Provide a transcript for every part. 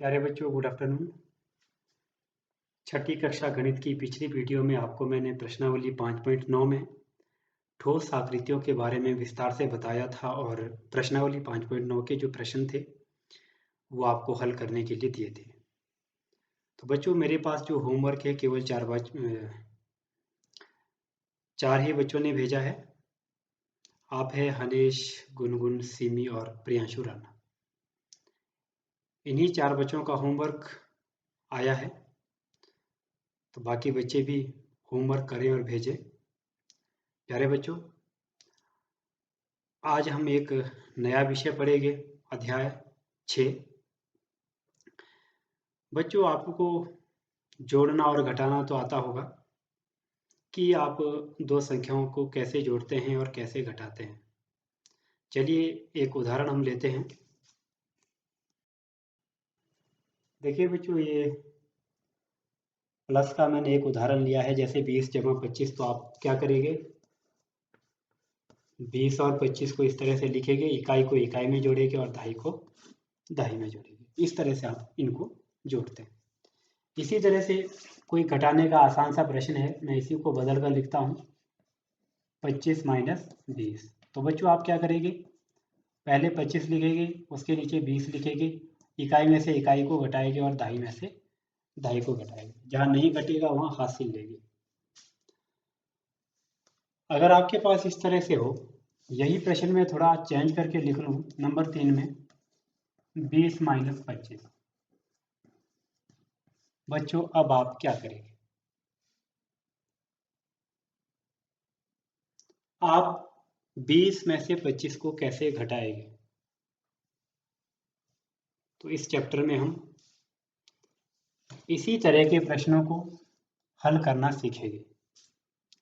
प्यारे बच्चों, good afternoon. छठी कक्षा गणित की पिछली वीडियो में आपको मैंने प्रश्नावली 5.9 में ठोस आकृतियों के बारे में विस्तार से बताया था और प्रश्नावली 5.9 के जो प्रश्न थे वो आपको हल करने के लिए दिए थे। तो बच्चों, मेरे पास जो होमवर्क है केवल चार ही बच्चों ने भेजा है। आप है हनीश, गुनगुन, सिमी और प्रियांशु राणा। इन्हीं 4 बच्चों का होमवर्क आया है, तो बाकी बच्चे भी होमवर्क करें और भेजें। प्यारे बच्चों, आज हम एक नया विषय पढ़ेंगे, अध्याय 6। बच्चों, आपको जोड़ना और घटाना तो आता होगा कि आप दो संख्याओं को कैसे जोड़ते हैं और कैसे घटाते हैं। चलिए एक उदाहरण हम लेते हैं। देखिए बच्चों, ये प्लस का मैंने एक उदाहरण लिया है, जैसे 20 जमा 25। तो आप क्या करेंगे, 20 और 25 को इस तरह से लिखेंगे, इकाई को इकाई में जोड़ेंगे और दहाई को दहाई में जोड़ेंगे। इस तरह से आप इनको जोड़ते हैं। इसी तरह से कोई घटाने का आसान सा प्रश्न है, मैं इसी को बदल कर लिखता हूँ, 25 माइनस 20। तो बच्चों आप क्या करेंगे, पहले 25 लिखेंगे, उसके नीचे 20 लिखेंगे, इकाई में से इकाई को घटाएंगे और दहाई में से दहाई को घटाएंगे। जहाँ नहीं घटेगा वहाँ हासिल लेंगे। अगर आपके पास इस तरह से हो, यही प्रश्न में थोड़ा चेंज करके लिख लूँ, नंबर 3 में 20 माइनस 25। बच्चों अब आप क्या करेंगे, आप 20 में से 25 को कैसे घटाएंगे। तो इस चैप्टर में हम इसी तरह के प्रश्नों को हल करना सीखेंगे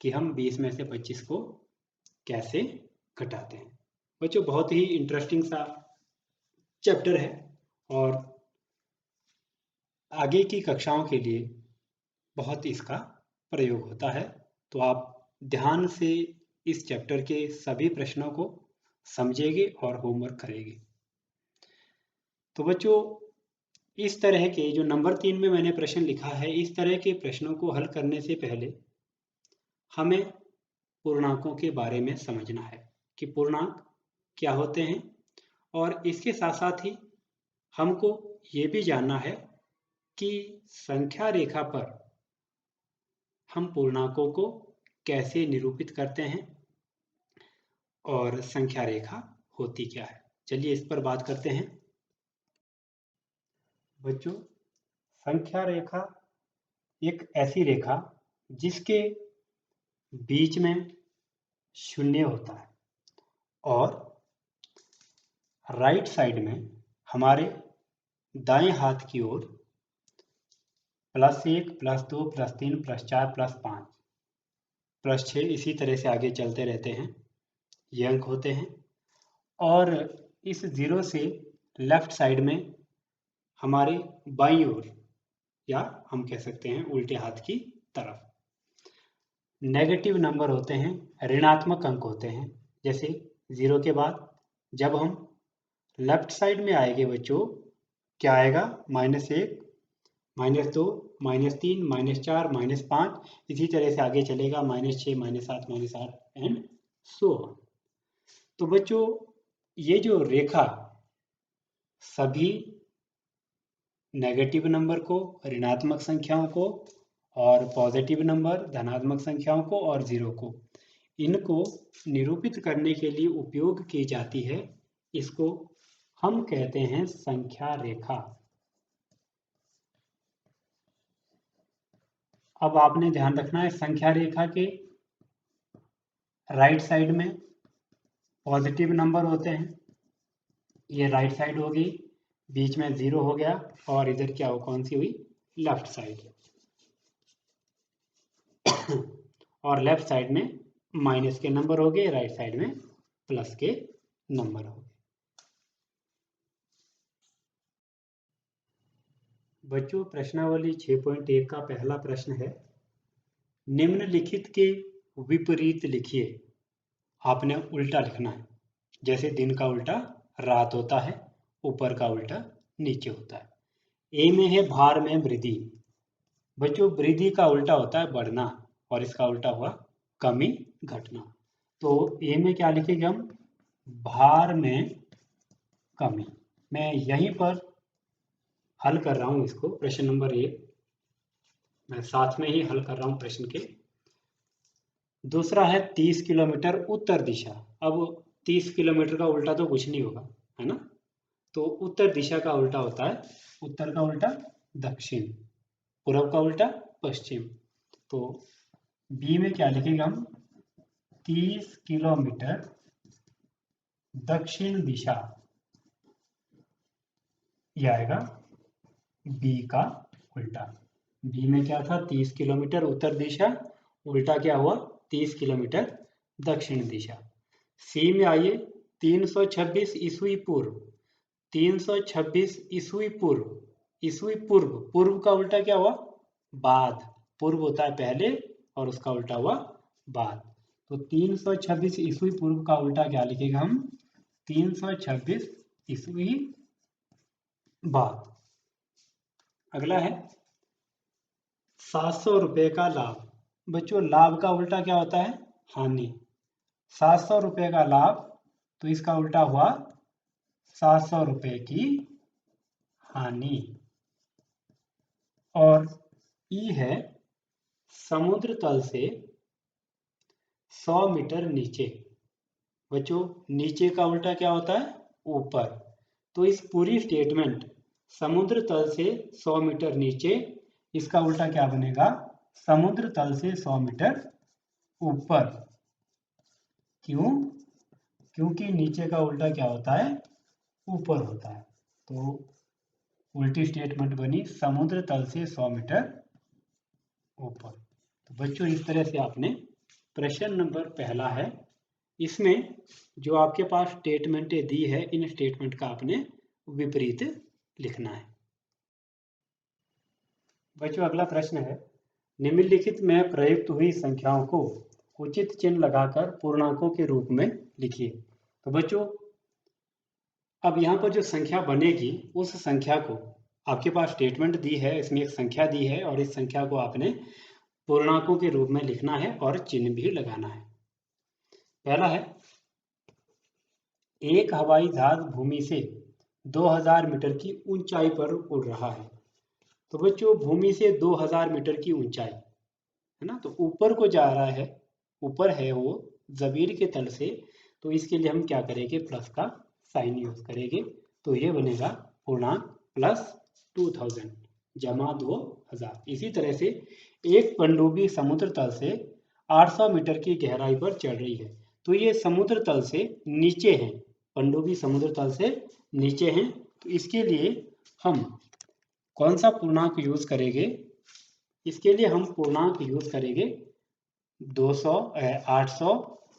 कि हम 20 में से 25 को कैसे घटाते हैं। बच्चों, बहुत ही इंटरेस्टिंग सा चैप्टर है और आगे की कक्षाओं के लिए बहुत इसका प्रयोग होता है। तो आप ध्यान से इस चैप्टर के सभी प्रश्नों को समझेंगे और होमवर्क करेंगे। तो बच्चों, इस तरह के जो नंबर 3 में मैंने प्रश्न लिखा है, इस तरह के प्रश्नों को हल करने से पहले हमें पूर्णांकों के बारे में समझना है कि पूर्णांक क्या होते हैं, और इसके साथ साथ ही हमको ये भी जानना है कि संख्या रेखा पर हम पूर्णांकों को कैसे निरूपित करते हैं और संख्या रेखा होती क्या है। चलिए इस पर बात करते हैं। बच्चों, संख्या रेखा एक ऐसी रेखा जिसके बीच में शून्य होता है और राइट साइड में हमारे दाएं हाथ की ओर +1 +2 +3 +4 +5 +6 इसी तरह से आगे चलते रहते हैं, ये अंक होते हैं। और इस 0 से लेफ्ट साइड में हमारे बाईं ओर, या हम कह सकते हैं उल्टे हाथ की तरफ, नेगेटिव नंबर होते हैं, ऋणात्मक अंक होते हैं। जैसे 0 के बाद जब हम लेफ्ट साइड में आएंगे बच्चों, क्या आएगा, -1 -2 -3 -4 -5, इसी तरह से आगे चलेगा, -6 -7 -8 एंड सो ऑन। तो बच्चों, ये जो रेखा सभी नेगेटिव नंबर को, ऋणात्मक संख्याओं को, और पॉजिटिव नंबर धनात्मक संख्याओं को और 0 को, इनको निरूपित करने के लिए उपयोग की जाती है। इसको हम कहते हैं संख्या रेखा। अब आपने ध्यान रखना है, संख्या रेखा के राइट साइड में पॉजिटिव नंबर होते हैं, ये राइट साइड होगी, बीच में 0 हो गया, और इधर क्या हो, कौन सी हुई, लेफ्ट साइड। और लेफ्ट साइड में माइनस के नंबर हो गए, राइट साइड में प्लस के नंबर हो गए। बच्चों, प्रश्नावली 6.1 का पहला प्रश्न है, निम्नलिखित के विपरीत लिखिए। आपने उल्टा लिखना है, जैसे दिन का उल्टा रात होता है, ऊपर का उल्टा नीचे होता है। ए में है भार में वृद्धि। बच्चों वृद्धि का उल्टा होता है बढ़ना और इसका उल्टा हुआ कमी घटना। तो ए में क्या लिखेंगे हम, भार में कमी। मैं यहीं पर हल कर रहा हूं इसको, प्रश्न नंबर 1 मैं साथ में ही हल कर रहा हूं प्रश्न के। दूसरा है 30 किलोमीटर उत्तर दिशा। अब 30 किलोमीटर का उल्टा तो कुछ नहीं होगा, है ना। तो उत्तर दिशा का उल्टा होता है, उत्तर का उल्टा दक्षिण, पूर्व का उल्टा पश्चिम। तो बी में क्या लिखेंगे हम, 30 किलोमीटर दक्षिण दिशा, ये आएगा बी का उल्टा। बी में क्या था, 30 किलोमीटर उत्तर दिशा, उल्टा क्या हुआ 30 किलोमीटर दक्षिण दिशा। सी में आइए, 326 ईस्वी पूर्व। 326 ईस्वी पूर्व, ईस्वी पूर्व, पूर्व का उल्टा क्या हुआ, बाद। पूर्व होता है पहले और उसका उल्टा हुआ बाद। तो 326 ईस्वी पूर्व का उल्टा क्या लिखेंगे हम, 326 ईस्वी बाद। अगला है 700 रुपये का लाभ। बच्चों लाभ का उल्टा क्या होता है, हानि। 700 रुपये का लाभ, तो इसका उल्टा हुआ 700 रुपये की हानि। और ई है समुद्र तल से 100 मीटर नीचे। बच्चों नीचे का उल्टा क्या होता है, ऊपर। तो इस पूरी स्टेटमेंट समुद्र तल से 100 मीटर नीचे, इसका उल्टा क्या बनेगा, समुद्र तल से 100 मीटर ऊपर। क्यों, क्योंकि नीचे का उल्टा क्या होता है, ऊपर होता है। तो उल्टी स्टेटमेंट बनी समुद्र तल से 100 मीटर ऊपर। तो बच्चों इस तरह से आपने प्रश्न नंबर पहला है, इसमें जो आपके पास स्टेटमेंटें दी है, इन स्टेटमेंट का आपने विपरीत लिखना है। बच्चों अगला प्रश्न है, निम्नलिखित में प्रयुक्त हुई संख्याओं को उचित चिन्ह लगाकर पूर्णांकों के रूप में लिखिए। तो बच्चों अब यहाँ पर जो संख्या बनेगी, उस संख्या को, आपके पास स्टेटमेंट दी है, इसमें एक संख्या दी है और इस संख्या को आपने पूर्णांकों के रूप में लिखना है और चिन्ह भी लगाना है। पहला है, एक हवाई जहाज भूमि से 2000 मीटर की ऊंचाई पर उड़ रहा है। तो बच्चों भूमि से 2000 मीटर की ऊंचाई है ना, तो ऊपर को जा रहा है, ऊपर है वो जमीन के तल से। तो इसके लिए हम क्या करेंगे, प्लस का साइन यूज करेंगे। तो ये बनेगा पूर्णांक प्लस 2000 जमा 2000। इसी तरह से एक पनडुब्बी समुद्र तल से 800 मीटर की गहराई पर चढ़ रही है। तो ये समुद्र तल से नीचे है, पनडुब्बी समुद्र तल से नीचे हैं। तो इसके लिए हम कौन सा पूर्णांक यूज करेंगे, इसके लिए हम पूर्णांक यूज करेंगे 200, 800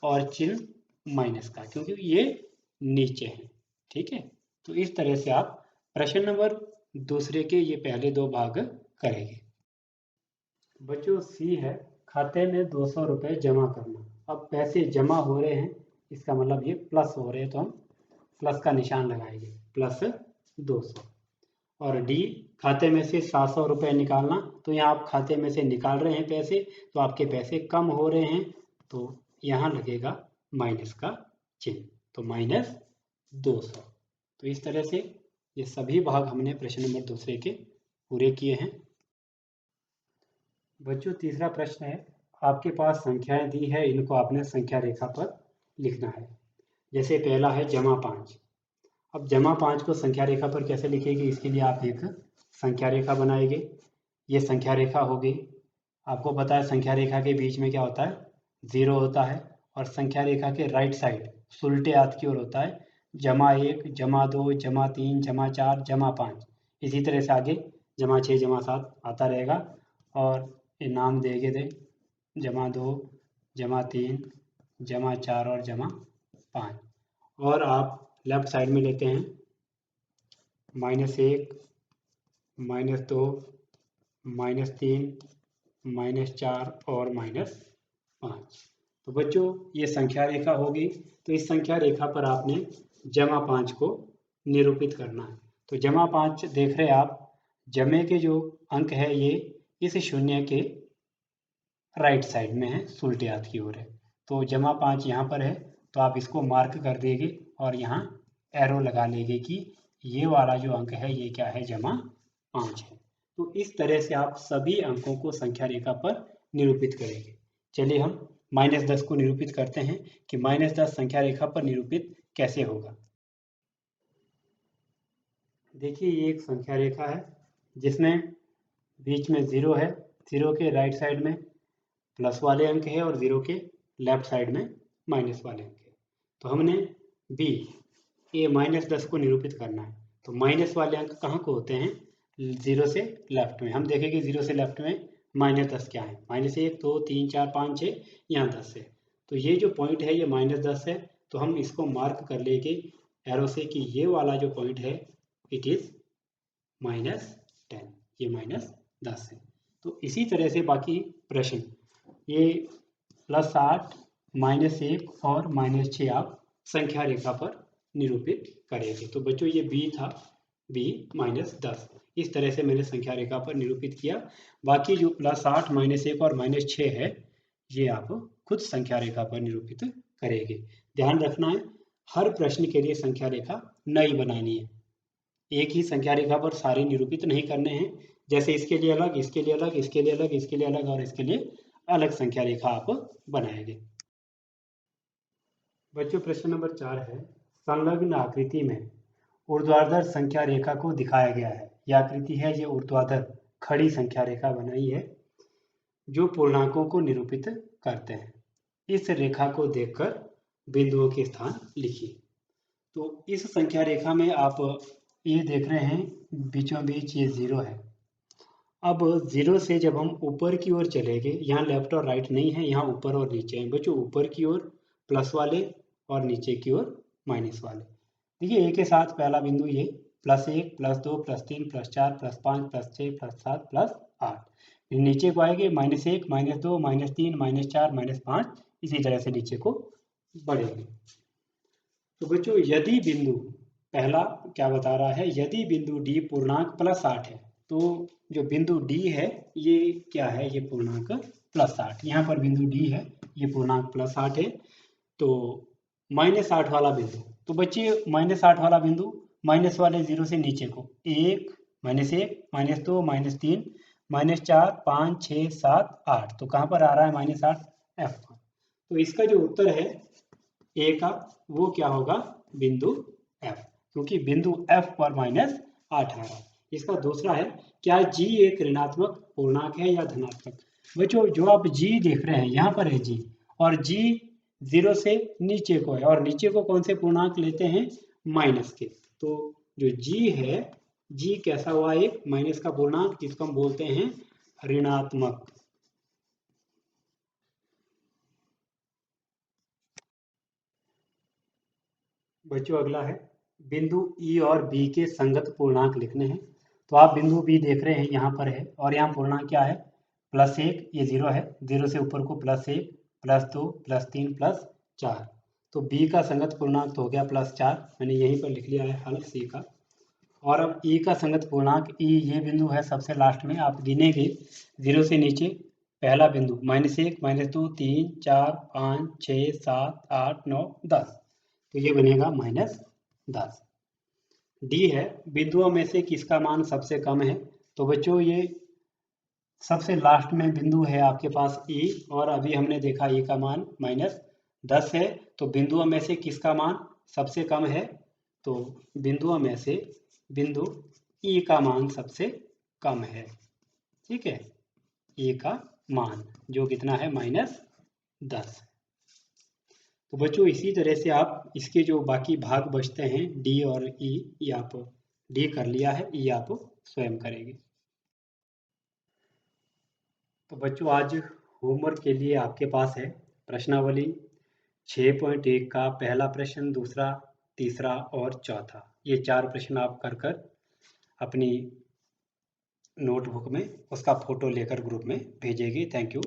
और चिन्ह माइनस का, क्योंकि ये नीचे है। ठीक है, तो इस तरह से आप प्रश्न नंबर दूसरे के ये पहले दो भाग करेंगे। बच्चों सी है, खाते में 200 रुपये जमा करना। अब पैसे जमा हो रहे हैं, इसका मतलब ये प्लस हो रहे हैं, तो हम प्लस का निशान लगाएंगे, प्लस 200। और डी, खाते में से 700 रुपये निकालना। तो यहाँ आप खाते में से निकाल रहे हैं पैसे, तो आपके पैसे कम हो रहे हैं, तो यहाँ लगेगा माइनस का चिन्ह, तो माइनस 200। तो इस तरह से ये सभी भाग हमने प्रश्न नंबर दूसरे के पूरे किए हैं। बच्चों तीसरा प्रश्न है, आपके पास संख्याएं दी है, इनको आपने संख्या रेखा पर लिखना है। जैसे पहला है जमा 5। अब जमा 5 को संख्या रेखा पर कैसे लिखेंगे, इसके लिए आप एक संख्या रेखा बनाएंगे। ये संख्या रेखा होगी। आपको पता है संख्या रेखा के बीच में क्या होता है, 0 होता है। और संख्या रेखा के राइट साइड उल्टे हाथ की ओर होता है जमा 1, जमा 2, जमा 3, जमा 4, जमा 5। इसी तरह से आगे जमा 6, जमा 7 आता रहेगा। और ये नाम देंगे दे, जमा 2, जमा 3, जमा 4 और जमा 5। और आप लेफ्ट साइड में लेते हैं -1, -2, -3, -4 और -5। तो बच्चों ये संख्या रेखा होगी। तो इस संख्या रेखा पर आपने जमा 5 को निरूपित करना है। तो जमा 5 देख रहे हैं आप, जमे के जो अंक है ये इस शून्य के राइट साइड में है, उल्टे हाथ की ओर है। तो जमा 5 यहाँ पर है, तो आप इसको मार्क कर देंगे और यहाँ एरो लगा लेंगे कि ये वाला जो अंक है ये क्या है, जमा 5 है। तो इस तरह से आप सभी अंकों को संख्या रेखा पर निरूपित करेंगे। चलिए हम -10 को निरूपित करते हैं कि -10 संख्या रेखा पर निरूपित कैसे होगा। देखिए ये एक संख्या रेखा है जिसमें बीच में 0 है, 0 के राइट साइड में प्लस वाले अंक है और 0 के लेफ्ट साइड में माइनस वाले अंक है। तो हमने बी ये -10 को निरूपित करना है। तो माइनस वाले अंक कहाँ को होते हैं, 0 से लेफ्ट में। हम देखेंगे 0 से लेफ्ट में -10 क्या है, -1 2 3 4 5 6, यहाँ 10 है। तो ये जो पॉइंट है ये -10 है, तो हम इसको मार्क कर लेंगे एरो से कि ये वाला जो पॉइंट है इट इज -10, ये -10 है। तो इसी तरह से बाकी प्रश्न ये +8, -1 और -6 आप संख्या रेखा पर निरूपित करेंगे। तो बच्चों ये बी था, बी -10। इस तरह से मैंने संख्या रेखा पर निरूपित किया। बाकी जो +8, -1 और -6 है ये आप खुद संख्या रेखा पर निरूपित करेंगे। ध्यान रखना है हर प्रश्न के लिए संख्या रेखा नई बनानी है, एक ही संख्या रेखा पर सारे निरूपित नहीं करने हैं। जैसे इसके लिए अलग, इसके लिए अलग, इसके लिए अलग, इसके लिए अलग और इसके लिए अलग संख्या रेखा आप बनाएंगे। बच्चों प्रश्न नंबर 4 है, संलग्न आकृति में ऊर्ध्वाधर संख्या रेखा को दिखाया गया है। यह आकृति है, ये ऊर्ध्वाधर खड़ी संख्या रेखा बनाई है जो पूर्णांकों को निरूपित करते हैं। इस रेखा को देखकर बिंदुओं के स्थान लिखिए। तो इस संख्या रेखा में आप ये देख रहे हैं बीचों बीच ये 0 है। अब 0 से जब हम ऊपर की ओर चलेंगे, यहाँ लेफ्ट और राइट नहीं है, यहाँ ऊपर और नीचे है। बच्चों ऊपर की ओर प्लस वाले और नीचे की ओर माइनस वाले। देखिए एक के साथ पहला बिंदु ये +1 +2 +3 +4 +5 +6 +7 +8। नीचे को आएंगे -1 -2 -3 -4 -5, इसी तरह से नीचे को बढ़ेंगे। तो बच्चों यदि बिंदु पहला क्या बता रहा है, यदि बिंदु डी पूर्णांक +8 है, तो जो बिंदु डी है ये क्या है, ये पूर्णांक +8। यहाँ पर बिंदु डी है, ये पूर्णांक +8 है। तो -8 वाला बिंदु, तो बच्चे -8 वाला बिंदु माइनस वाले 0 से नीचे को 1 -1 -2 -3 -4 5 6 7 8, तो कहाँ पर आ रहा है -8, F पर। तो इसका जो उत्तर है ए का वो क्या होगा, बिंदु F, क्योंकि बिंदु F पर -8 आ रहा है। इसका दूसरा है, क्या जी एक ऋणात्मक पूर्णांक है या धनात्मक। बच्चों जो आप जी देख रहे हैं यहाँ पर है जी, और जी 0 से नीचे को है, और नीचे को कौन से पूर्णांक लेते हैं, माइनस के। तो जो जी है, जी कैसा हुआ, एक माइनस का पूर्णांक जिसको हम बोलते हैं ऋणात्मक। बच्चों अगला है, बिंदु ई और बी के संगत पूर्णांक लिखने हैं। तो आप बिंदु बी देख रहे हैं यहाँ पर है, और यहाँ पूर्णांक क्या है, +1, ये 0 है, 0 से ऊपर को +1 +2 +3 +4। तो बी का संगत पूर्णांक तो हो गया +4, मैंने यहीं पर लिख लिया है हल सी का। और अब ई का संगत पूर्णांक, ई ये बिंदु है सबसे लास्ट में, आप गिनेंगे 0 से नीचे पहला बिंदु -1 -2 3 4 5 6 7 8 9 10, तो ये बनेगा -10। डी है, बिंदुओं में से किसका मान सबसे कम है। तो बच्चों ये सबसे लास्ट में बिंदु है आपके पास ई, और अभी हमने देखा ई का मान -10 है। तो बिंदुओं में से किसका मान सबसे कम है, तो बिंदुओं में से बिंदु ई का मान सबसे कम है। ठीक है, ई का मान जो कितना है, -10। तो बच्चों इसी तरह से आप इसके जो बाकी भाग बचते हैं डी और ई, ये आप डी कर लिया है, ई आप स्वयं करेंगे। तो बच्चों आज होमवर्क के लिए आपके पास है प्रश्नावली 6.1 का पहला प्रश्न, दूसरा, तीसरा और चौथा। ये 4 प्रश्न आप कर अपनी नोटबुक में उसका फोटो लेकर ग्रुप में भेजेंगे। Thank you.